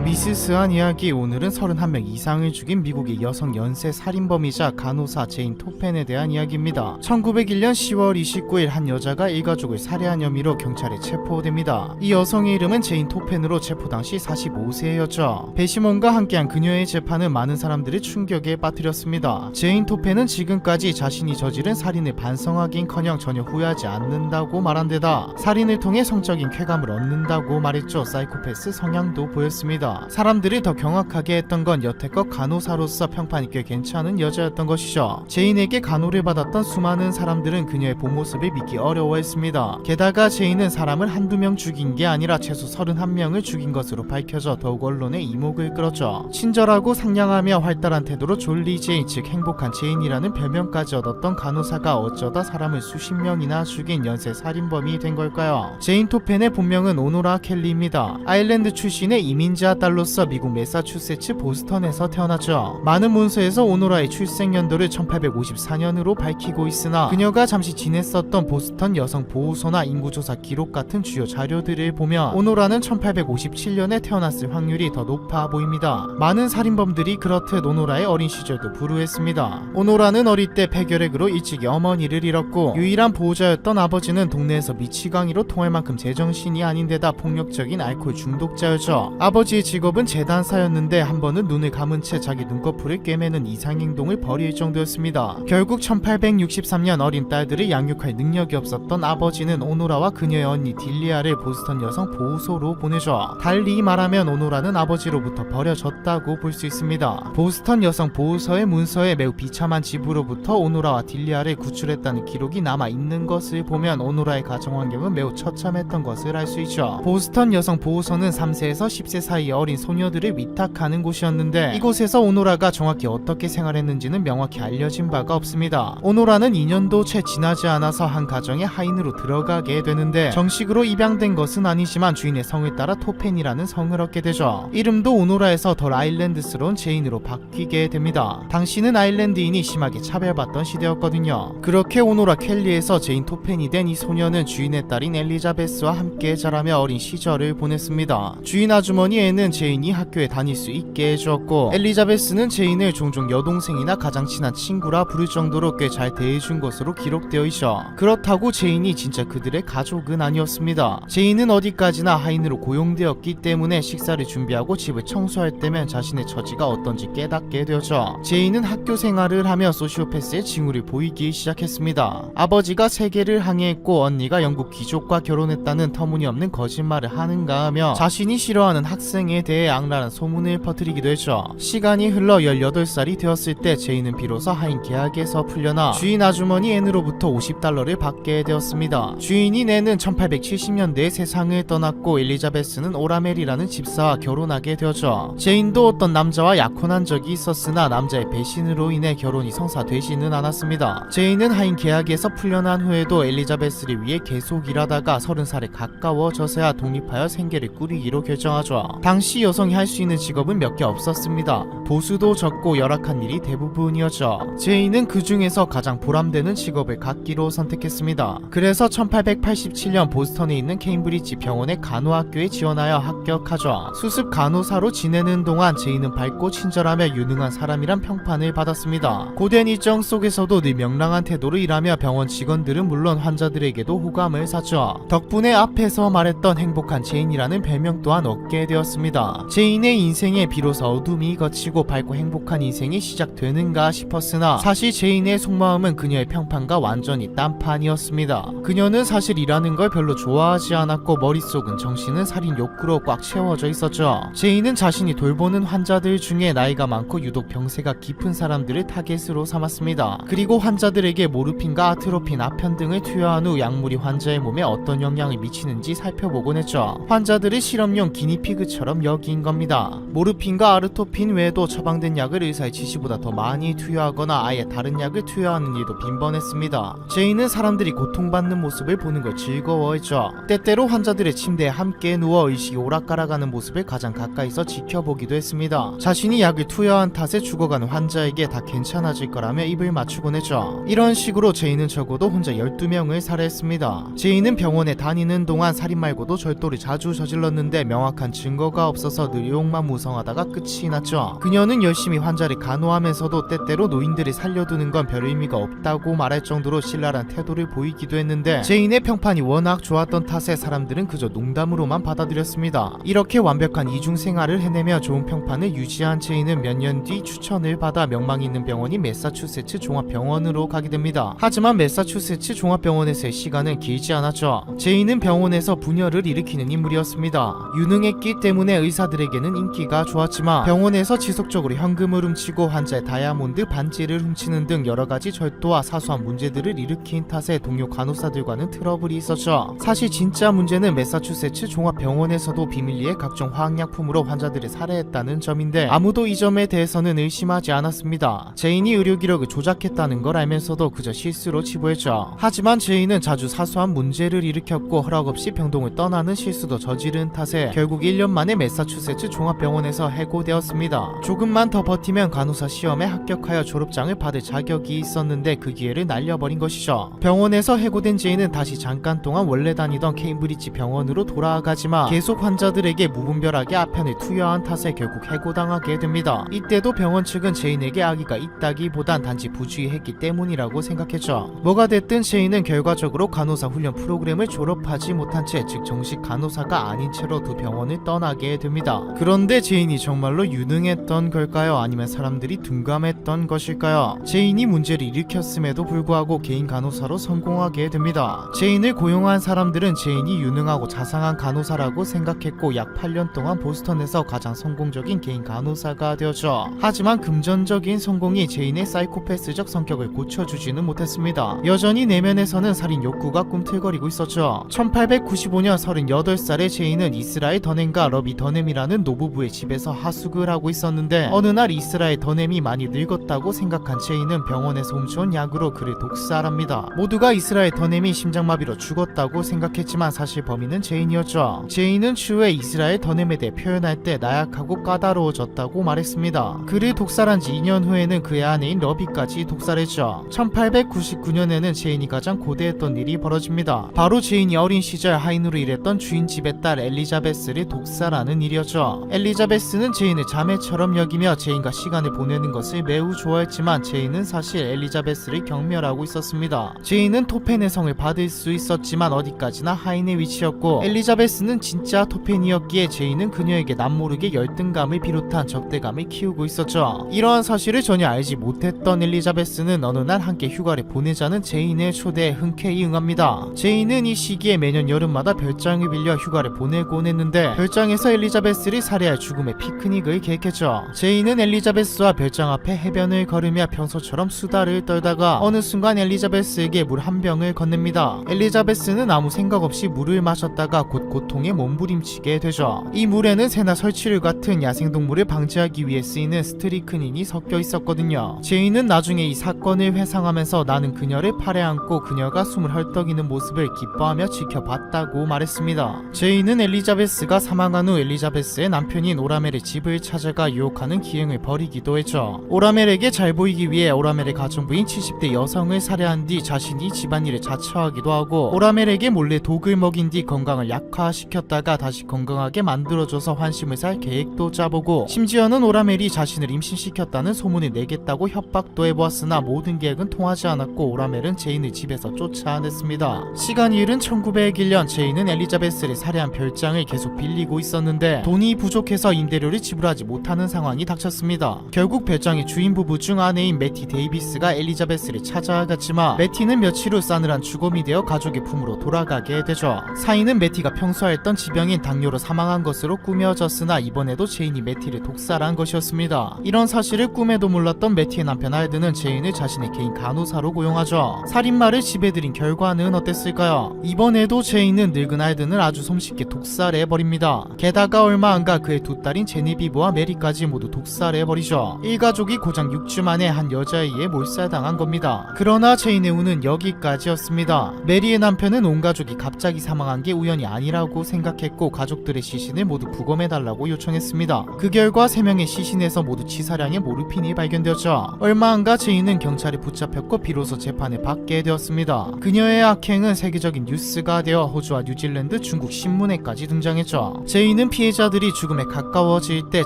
미스스한 이야기. 오늘은 31명 이상을 죽인 미국의 여성 연쇄 살인범이자 간호사 제인 토펜에 대한 이야기입니다. 1901년 10월 29일 한 여자가 일가족을 살해한 혐의로 경찰에 체포됩니다. 이 여성의 이름은 제인 토펜으로 체포 당시 45세였죠. 배심원과 함께한 그녀의 재판은 많은 사람들을 충격에 빠뜨렸습니다. 제인 토펜은 지금까지 자신이 저지른 살인을 반성하긴커녕 전혀 후회하지 않는다고 말한 데다 살인을 통해 성적인 쾌감을 얻는다고 말했죠. 사이코패스 성향도 보였습니다. 사람들이 더 경악하게 했던 건 여태껏 간호사로서 평판이 꽤 괜찮은 여자였던 것이죠. 제인에게 간호를 받았던 수많은 사람들은 그녀의 본 모습을 믿기 어려워했습니다. 게다가 제인은 사람을 한두 명 죽인 게 아니라 최소 31명을 죽인 것으로 밝혀져 더욱 언론의 이목을 끌었죠. 친절하고 상냥하며 활달한 태도로 졸리 제인, 즉 행복한 제인이라는 별명까지 얻었던 간호사가 어쩌다 사람을 수십 명이나 죽인 연쇄 살인범이 된 걸까요? 제인 토펜의 본명은 오노라 켈리입니다. 아일랜드 출신의 이민자 딸로서 미국 매사추세츠 보스턴에서 태어났죠. 많은 문서에서 오노라의 출생 연도를 1854년으로 밝히고 있으나 그녀가 잠시 지냈었던 보스턴 여성 보호소나 인구조사 기록 같은 주요 자료들을 보면 오노라는 1857년에 태어났을 확률이 더 높아 보입니다. 많은 살인범들이 그렇듯 오노라의 어린 시절도 불우했습니다. 오노라는 어릴 때 폐결핵으로 일찍이 어머니를 잃었고 유일한 보호자였던 아버지는 동네에서 미치광이로 통할 만큼 제정신이 아닌데다 폭력적인 알코올 중독자였죠. 아버지의 직업은 재단사였는데 한 번은 눈을 감은 채 자기 눈꺼풀을 꿰매는 이상행동을 벌일 정도였습니다. 결국 1863년 어린 딸들을 양육할 능력이 없었던 아버지는 오노라와 그녀의 언니 딜리아를 보스턴 여성 보호소로 보내죠. 달리 말하면 오노라는 아버지로부터 버려졌다고 볼 수 있습니다. 보스턴 여성 보호소의 문서에 매우 비참한 집으로부터 오노라와 딜리아를 구출했다는 기록이 남아있는 것을 보면 오노라의 가정환경은 매우 처참했던 것을 알 수 있죠. 보스턴 여성 보호소는 3세에서 10세 사이의 어린 소녀들을 위탁하는 곳이었는데 이곳에서 오노라가 정확히 어떻게 생활했는지는 명확히 알려진 바가 없습니다. 오노라는 2년도 채 지나지 않아서 한 가정의 하인으로 들어가게 되는데 정식으로 입양된 것은 아니지만 주인의 성을 따라 토펜이라는 성을 얻게 되죠. 이름도 오노라에서 덜 아일랜드스러운 제인으로 바뀌게 됩니다. 당시는 아일랜드인이 심하게 차별받던 시대였거든요. 그렇게 오노라 켈리에서 제인 토펜이 된 이 소녀는 주인의 딸인 엘리자베스와 함께 자라며 어린 시절을 보냈습니다. 주인 아주머니 애는 제인이 학교에 다닐 수 있게 해주었고 엘리자베스는 제인을 종종 여동생이나 가장 친한 친구라 부를 정도로 꽤 잘 대해준 것으로 기록되어 있죠. 그렇다고 제인이 진짜 그들의 가족은 아니었습니다. 제인은 어디까지나 하인으로 고용되었기 때문에 식사를 준비하고 집을 청소할 때면 자신의 처지가 어떤지 깨닫게 되었죠. 제인은 학교 생활을 하며 소시오패스의 징후를 보이기 시작했습니다. 아버지가 세계를 항해했고 언니가 영국 귀족과 결혼했다는 터무니없는 거짓말을 하는가 하며 자신이 싫어하는 학생에 대해 악랄한 소문을 퍼뜨리기도 했죠. 시간이 흘러 18살이 되었을 때 제인은 비로소 하인 계약에서 풀려나 주인 아주머니 앤으로부터 $50를 받게 되었습니다. 주인인 앤은 1870년대에 세상을 떠났고 엘리자베스는 오라멜이라는 집사와 결혼하게 되었죠. 제인도 어떤 남자와 약혼한 적이 있었으나 남자의 배신으로 인해 결혼이 성사되지는 않았습니다. 제인은 하인 계약에서 풀려난 후에도 엘리자베스를 위해 계속 일하다가 30살에 가까워져서야 독립하여 생계를 꾸리기로 결정하죠. 당시 여성이 할 수 있는 직업은 몇 개 없었습니다. 보수도 적고 열악한 일이 대부분이었죠. 제인은 그 중에서 가장 보람되는 직업을 갖기로 선택했습니다. 그래서 1887년 보스턴에 있는 케임브리지 병원의 간호학교에 지원하여 합격하죠. 수습 간호사로 지내는 동안 제인은 밝고 친절하며 유능한 사람이란 평판을 받았습니다. 고된 일정 속에서도 늘 명랑한 태도로 일하며 병원 직원들은 물론 환자들에게도 호감을 샀죠. 덕분에 앞에서 말했던 행복한 제인이라는 별명 또한 얻게 되었습니다. 제인의 인생에 비로소 어둠이 거치고 밝고 행복한 인생이 시작되는가 싶었으나 사실 제인의 속마음은 그녀의 평판과 완전히 딴판이었습니다. 그녀는 사실 일하는 걸 별로 좋아하지 않았고 머릿속은 정신은 살인 욕구로 꽉 채워져 있었죠. 제인은 자신이 돌보는 환자들 중에 나이가 많고 유독 병세가 깊은 사람들을 타겟으로 삼았습니다. 그리고 환자들에게 모르핀과 아트로핀, 아편 등을 투여한 후 약물이 환자의 몸에 어떤 영향을 미치는지 살펴보곤 했죠. 환자들을 실험용 기니피그처럼 여긴 겁니다. 모르핀과 아르토핀 외에도 처방된 약을 의사의 지시보다 더 많이 투여하거나 아예 다른 약을 투여하는 일도 빈번했습니다. 제인은 사람들이 고통받는 모습을 보는 걸 즐거워했죠. 때때로 환자들의 침대에 함께 누워 의식이 오락가락하는 모습을 가장 가까이서 지켜보기도 했습니다. 자신이 약을 투여한 탓에 죽어가는 환자에게 다 괜찮아질 거라며 입을 맞추곤 했죠. 이런 식으로 제인은 적어도 혼자 12명을 살해했습니다. 제인은 병원에 다니는 동안 살인 말고도 절도를 자주 저질렀는데 명확한 증거가 없어서 늘 욕만 무성하다가 끝이 났죠. 그녀는 열심히 환자를 간호하면서도 때때로 노인들을 살려두는 건 별 의미가 없다고 말할 정도로 신랄한 태도를 보이기도 했는데 제인의 평판이 워낙 좋았던 탓에 사람들은 그저 농담으로만 받아들였습니다. 이렇게 완벽한 이중 생활을 해내며 좋은 평판을 유지한 제인은 몇 년 뒤 추천을 받아 명망 있는 병원인 매사추세츠 종합병원으로 가게 됩니다. 하지만 매사추세츠 종합병원에서의 시간은 길지 않았죠. 제인은 병원에서 분열을 일으키는 인물이었습니다. 유능했기 때문에 의사들에게는 인기가 좋았지만 병원에서 지속적으로 현금을 훔치고 환자의 다이아몬드 반지를 훔치는 등 여러가지 절도와 사소한 문제들을 일으킨 탓에 동료 간호사들과는 트러블이 있었죠. 사실 진짜 문제는 매사추세츠 종합병원에서도 비밀리에 각종 화학약품으로 환자들을 살해했다는 점인데 아무도 이 점에 대해서는 의심하지 않았습니다. 제인이 의료 기록을 조작했다는 걸 알면서도 그저 실수로 치부했죠. 하지만 제인은 자주 사소한 문제를 일으켰고 허락 없이 병동을 떠나는 실수도 저지른 탓에 결국 1년 만에 매사추세츠 종합병원에서 해고되었습니다. 조금만 더 버티면 간호사 시험에 합격하여 졸업장을 받을 자격이 있었는데 그 기회를 날려버린 것이죠. 병원에서 해고된 제인은 다시 잠깐 동안 원래 다니던 케임브리지 병원으로 돌아가지만 계속 환자들에게 무분별하게 아편을 투여한 탓에 결국 해고당하게 됩니다. 이때도 병원 측은 제인에게 악의가 있다기보단 단지 부주의했기 때문이라고 생각했죠. 뭐가 됐든 제인은 결과적으로 간호사 훈련 프로그램을 졸업하지 못한 채 즉 정식 간호사가 아닌 채로 두 병원을 떠나게 됩니다. 그런데 제인이 정말로 유능했던 걸까요? 아니면 사람들이 둔감했던 것일까요? 제인이 문제를 일으켰음에도 불구하고 개인 간호사로 성공하게 됩니다. 제인을 고용한 사람들은 제인이 유능하고 자상한 간호사라고 생각했고 약 8년 동안 보스턴에서 가장 성공적인 개인 간호사가 되었죠. 하지만 금전적인 성공이 제인의 사이코패스적 성격을 고쳐주지는 못했습니다. 여전히 내면에서는 살인 욕구가 꿈틀거리고 있었죠. 1895년 38살의 제인은 이스라엘 더넴과 러비 더넴이라는 노부부의 집에서 하숙을 하고 있었는데 어느 날 이스라엘 더넴이 많이 늙었다고 생각한 제인은 병원에서 훔쳐온 약으로 그를 독살합니다. 모두가 이스라엘 더넴이 심장마비로 죽었다고 생각했지만 사실 범인은 제인이었죠. 제인은 추후에 이스라엘 더넴에 대해 표현할 때 나약하고 까다로워졌다고 말했습니다. 그를 독살한 지 2년 후에는 그의 아내인 러비까지 독살했죠. 1899년에는 제인이 가장 고대했던 일이 벌어집니다. 바로 제인이 어린 시절 하인으로 일했던 주인 집의 딸 엘리자베스를 독살하는 일이었죠. 엘리자베스는 제인을 자매처럼 여기며 제인과 시간을 보내는 것을 매우 좋아했지만 제인은 사실 엘리자베스를 경멸하고 있었습니다. 제인은 토펜의 성을 받을 수 있었지만 어디까지나 하인의 위치였고 엘리자베스는 진짜 토펜이었기에 제인은 그녀에게 남모르게 열등감을 비롯한 적대감을 키우고 있었죠. 이러한 사실을 전혀 알지 못했던 엘리자베스는 어느 날 함께 휴가를 보내자는 제인의 초대에 흔쾌히 응합니다. 제인은 이 시기에 매년 여름마다 별장을 빌려 휴가를 보내곤 했는데 별장에서 엘리자베스를 살해할 죽음의 피크닉을 계획했죠. 제인은 엘리자베스와 별장 앞에 해변을 걸으며 평소처럼 수다를 떨다가 어느 순간 엘리자베스에게 물 한 병을 건넵니다. 엘리자베스는 아무 생각 없이 물을 마셨다가 곧 고통에 몸부림치게 되죠. 이 물에는 새나 설치류 같은 야생동물을 방지하기 위해 쓰이는 스트리크닌이 섞여 있었거든요. 제인은 나중에 이 사건을 회상하면서 나는 그녀를 팔에 안고 그녀가 숨을 헐떡이는 모습을 기뻐하며 지켜봤다고 말했습니다. 제인은 엘리자베스가 사망한 후 엘리자베스의 남편인 오라멜의 집을 찾아가 유혹하는 기행을 벌이기도 했죠. 오라멜에게 잘 보이기 위해 오라멜의 가정부인 70대 여성을 살해한 뒤 자신이 집안일을 자처하기도 하고 오라멜에게 몰래 독을 먹인 뒤 건강을 약화시켰다가 다시 건강하게 만들어줘서 환심을 살 계획도 짜보고 심지어는 오라멜이 자신을 임신시켰다는 소문을 내겠다고 협박도 해보았으나 모든 계획은 통하지 않았고 오라멜은 제인을 집에서 쫓아냈습니다. 시간이 흐른 1901년 제인은 엘리자베스를 살해한 별장을 계속 빌리고 있었는데 돈이 부족해서 임대료를 지불하지 못하는 상황이 닥쳤습니다. 결국 별장의 주인 부부 중 아내인 매티 데이비스가 엘리자베스를 찾아갔지만 매티는 며칠 후 싸늘한 죽음이 되어 가족의 품으로 돌아가게 되죠. 사인은 매티가 평소 앓던 지병인 당뇨로 사망한 것으로 꾸며졌으나 이번에도 제인이 매티를 독살한 것이었습니다. 이런 사실을 꿈에도 몰랐던 매티의 남편 알든은 제인을 자신의 개인 간호사로 고용하죠. 살인마를 집에 들인 결과는 어땠을까요? 이번에도 제인은 늙은 알든을 아주 손쉽게 독살해버립니다. 게다가 얼마 안가 그의 두 딸인 제네비브와 메리까지 모두 독살해버리죠. 일가족이 고작 6주 만에 한 여자에 의해 몰살당한 겁니다. 그러나 제인의 운은 여기까지였습니다. 메리의 남편은 온 가족이 갑자기 사망한 게 우연이 아니라고 생각했고 가족들의 시신을 모두 부검해달라고 요청했습니다. 그 결과 3명의 시신에서 모두 치사량의 모르핀이 발견되었죠. 얼마 안가 제인은 경찰에 붙잡혔고 비로소 재판을 받게 되었습니다. 그녀의 악행은 세계적인 뉴스가 되어 호주와 뉴질랜드, 중국 신문에까지 등장했죠. 제인은 피해자들이 죽음에 가까워질 때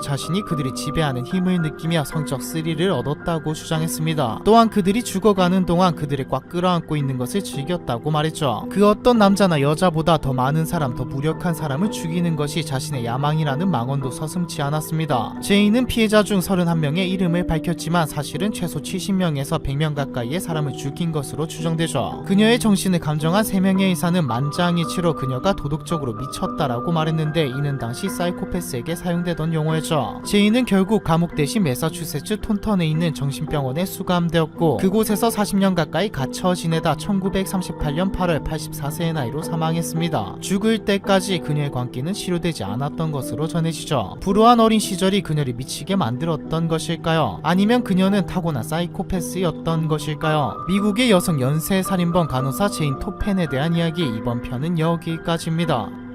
자신이 그들이 지배하는 힘을 느끼며 성적 스릴을 얻었다고 주장했습니다. 또한 그들이 죽어가는 동안 그들을 꽉 끌어안고 있는 것을 즐겼다고 말했죠. 그 어떤 남자나 여자보다 더 많은 사람, 더 무력한 사람을 죽이는 것이 자신의 야망이라는 망언도 서슴지 않았습니다. 제인은 피해자 중 31명의 이름을 밝혔지만 사실은 최소 70명에서 100명 가까이의 사람을 죽인 것으로 추정되죠. 그녀의 정신을 감정한 3명의 의사는 만장일치로 그녀가 도덕적으로 미쳤다라고 말했는데 이는 당시 사이코패스에게 사용되던 용어였죠. 제인은 결국 감옥 대신 매사추세츠 톤턴에 있는 정신병원에 수감되었고 그곳에서 40년 가까이 갇혀 지내다 1938년 8월 84세의 나이로 사망했습니다. 죽을 때까지 그녀의 광기는 치료되지 않았던 것으로 전해지죠. 불우한 어린 시절이 그녀를 미치게 만들었던 것일까요? 아니면 그녀는 타고난 사이코패스였던 것일까요? 미국의 여성 연쇄 살인범 간호사 제인 토펜에 대한 이야기, 이번 편은 여기까지입니다.